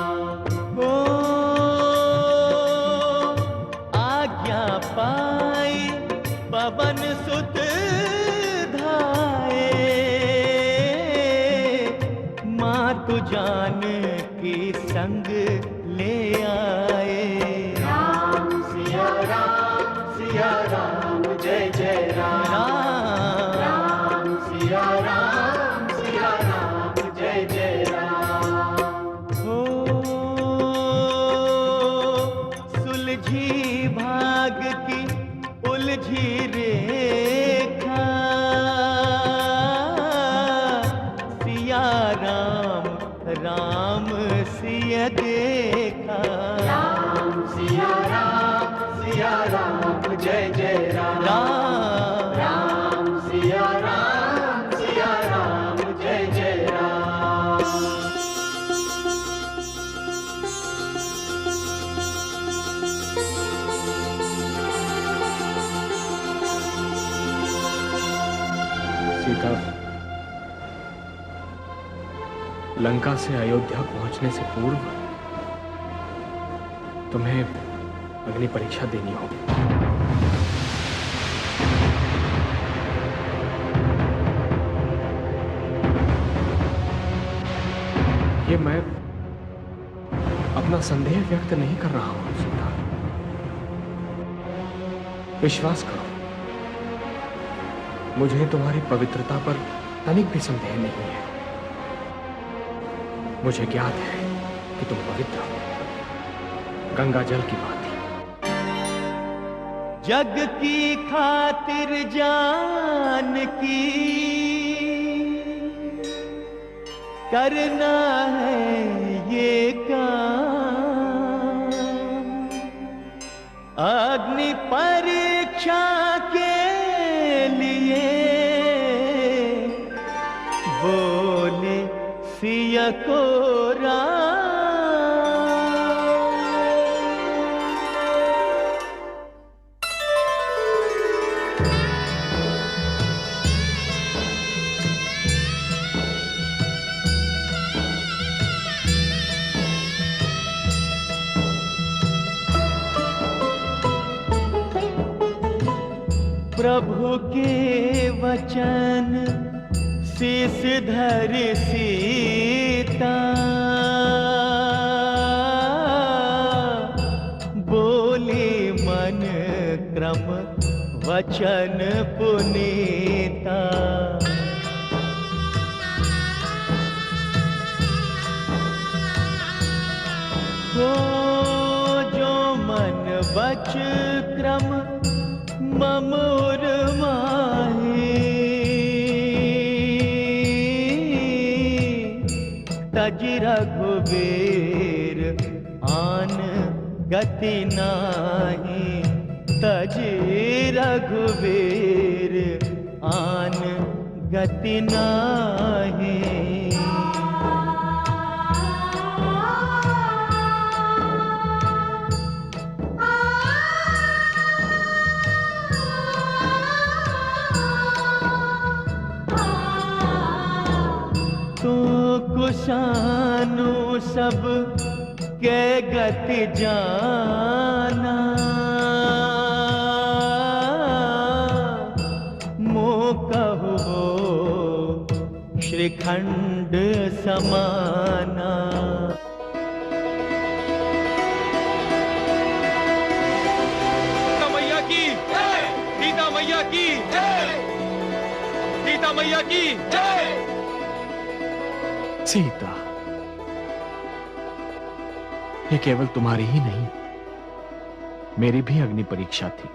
ओ आज्ञा पाई पवन सुत धाये, मातु जान की संग ले आए। राम सिया राम जय जय राम, राम सिया राम जय जय राम। हो सुलझी भाग की उलझी रेखा, सिया राम सिया देखा। राम सिया राम जय जय राम, राम सिया राम जय जय राम। सीता, लंका से अयोध्या पहुंचने से पूर्व तुम्हें अग्नि परीक्षा देनी होगी। ये मैं अपना संदेह व्यक्त नहीं कर रहा हूं सीता, विश्वास करो, मुझे तुम्हारी पवित्रता पर तनिक भी संदेह नहीं है। मुझे ज्ञात है कि तुम पवित्र हो, गंगा जल की भांति। जग की खातिर जान की करना है ये काम, अग्नि परीक्षा के लिए वो प्रभु के वचन शीस धर सीता बोली मन क्रम वचन पुनीता। को जो मन वच क्रम ममोर माही तज रघुवीर आन गति नाही तज रघुवीर आन गति नाही। कुशानु सब के गति जाना मो कहो श्रीखंड समाना। सीता मैया की जय, सीता मैया की जय, सीता मैया की जय। सीता, ये केवल तुम्हारी ही नहीं, मेरी भी अग्नि परीक्षा थी।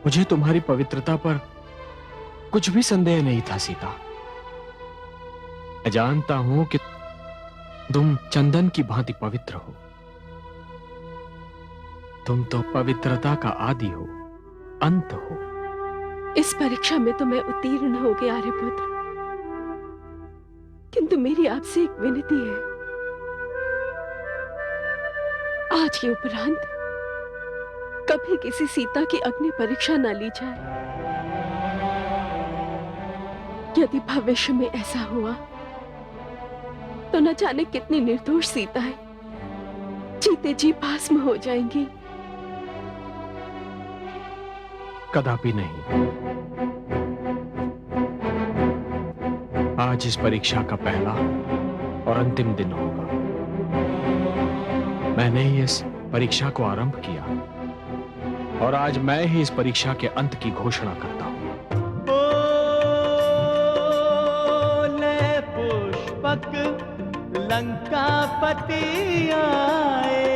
मुझे तुम्हारी पवित्रता पर कुछ भी संदेह नहीं था सीता। मैं जानता हूं कि तुम चंदन की भांति पवित्र हो। तुम तो पवित्रता का आदि हो, अंत हो। इस परीक्षा में तो मैं उत्तीर्ण हो गया आर्यपुत्र, किंतु मेरी आपसे एक विनती है। आज के उपरांत कभी किसी सीता की अग्नि परीक्षा न ली जाए। यदि भविष्य में ऐसा हुआ तो न जाने कितनी निर्दोष सीताएं जीते जी भस्म हो जाएंगी। कदापि नहीं। आज इस परीक्षा का पहला और अंतिम दिन होगा। मैंने ही इस परीक्षा को आरंभ किया और आज मैं ही इस परीक्षा के अंत की घोषणा करता हूं। ले पुष्पक लंकापति आए,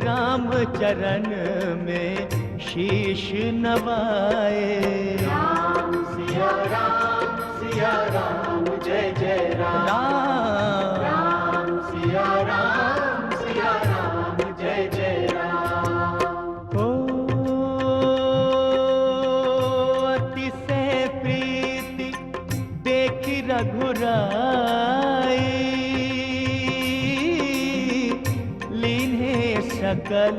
राम चरण में शीश नवाए। राम सिया राम जय जय राम। राम सिया राम जय जय राम। ओ अतिशय प्रीति देख रघुराई, लीन्हे सकल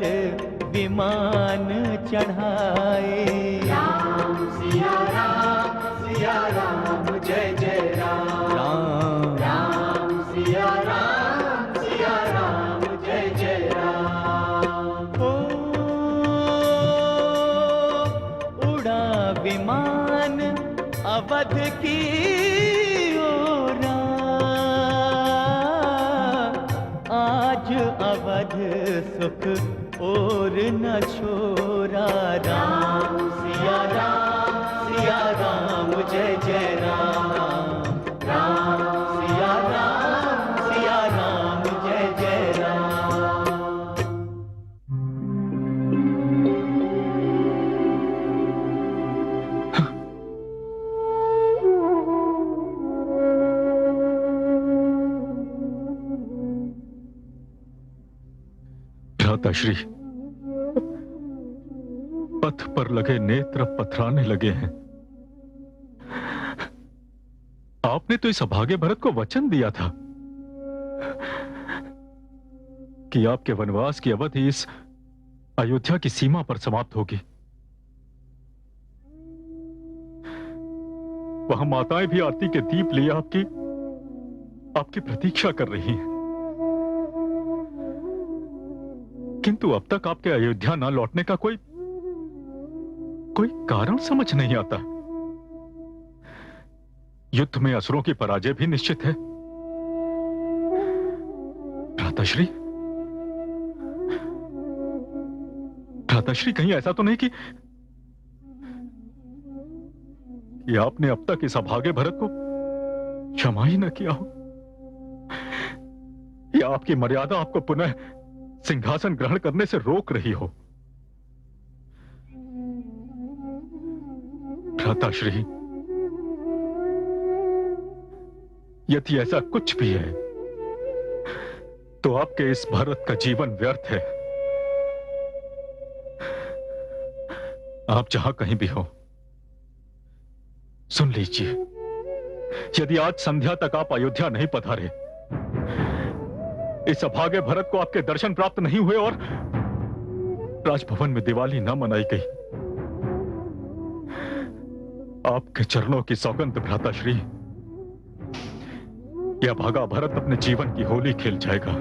विमान चढ़ाए। राम सिया राम जय जय राम। राम सिया राम जय जय राम। ओ उड़ा विमान अवध की ओरा, आज अवध सुख और न छोरा। राम सिया राम जय जय राम। राम सिया राम जय जय राम। भ्राताश्री, पथ पर लगे नेत्र पथराने लगे हैं। आपने तो इस अभागे भरत को वचन दिया था कि आपके वनवास की अवधि इस अयोध्या की सीमा पर समाप्त होगी। वहां माताएं भी आरती के दीप लिए आपकी प्रतीक्षा कर रही हैं। किंतु अब तक आपके अयोध्या न लौटने का कोई कारण समझ नहीं आता। युद्ध में असुरों की पराजय भी निश्चित है। भ्राताश्री, भ्राताश्री, कहीं ऐसा तो नहीं कि आपने अब तक इस अभागे भरत को क्षमा ही न किया हो, या आपकी मर्यादा आपको पुनः सिंहासन ग्रहण करने से रोक रही हो। भ्राताश्री, यदि ऐसा कुछ भी है तो आपके इस भरत का जीवन व्यर्थ है। आप जहां कहीं भी हो, सुन लीजिए, यदि आज संध्या तक आप अयोध्या नहीं पधारे, इस अभागे भरत को आपके दर्शन प्राप्त नहीं हुए और राजभवन में दिवाली न मनाई गई, आपके चरणों की सौगंध भ्राताश्री, यह भागा भरत अपने जीवन की होली खेल जाएगा।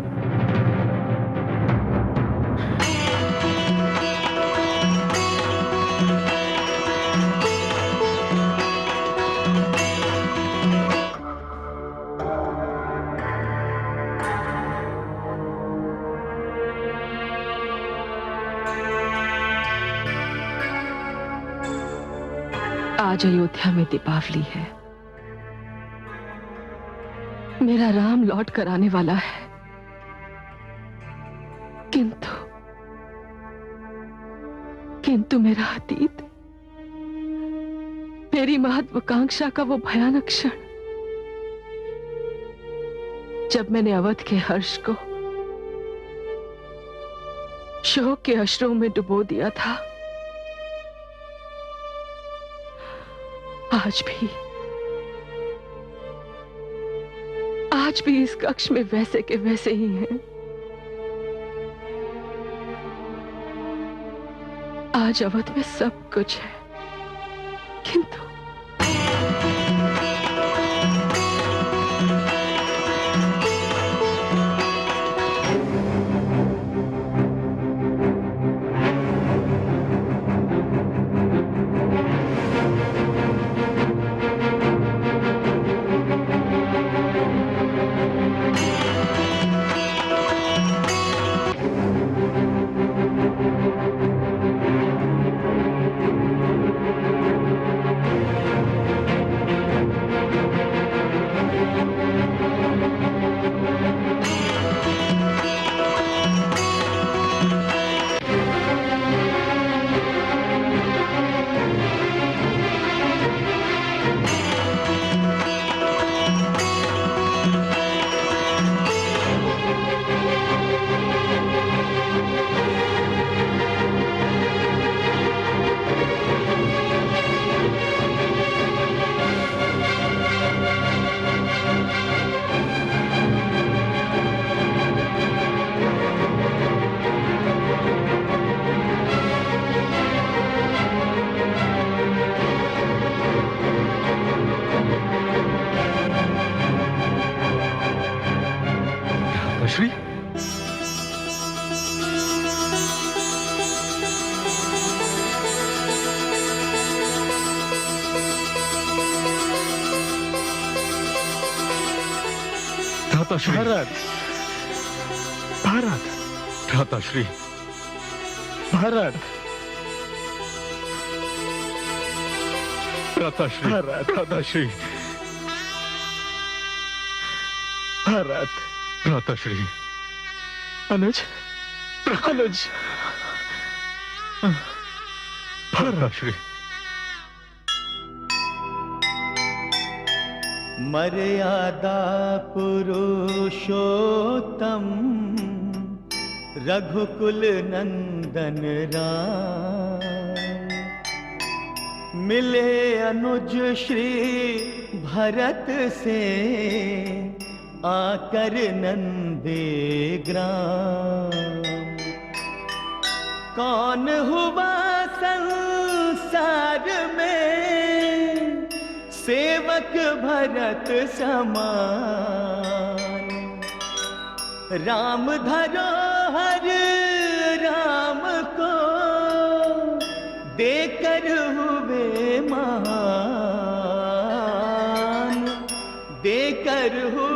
आज अयोध्या में दीपावली है। मेरा राम लौट कर आने वाला है, किंतु मेरा अतीत, मेरी महत्वाकांक्षा का वो भयानक क्षण, जब मैंने अवध के हर्ष को शोक के अश्रुओं में डुबो दिया था, आज भी इस कक्ष में वैसे के वैसे ही हैं। आज अवध में सब कुछ है, किंतु भरत, भारत, भ्राताश्री, भारत, भ्राताश्री, भ्राताश्री, भारत, भ्राताश्री, अनुज, अनुज, भ्राताश्री। मर्यादा पुरुषोत्तम रघुकुल नंदन राम, मिले अनुज श्री भरत से आकर नंदे ग्राम। कौन हुआ संसार में सेवक भरत समान, राम धरोहर राम को देकर हुए महान, देकर हुए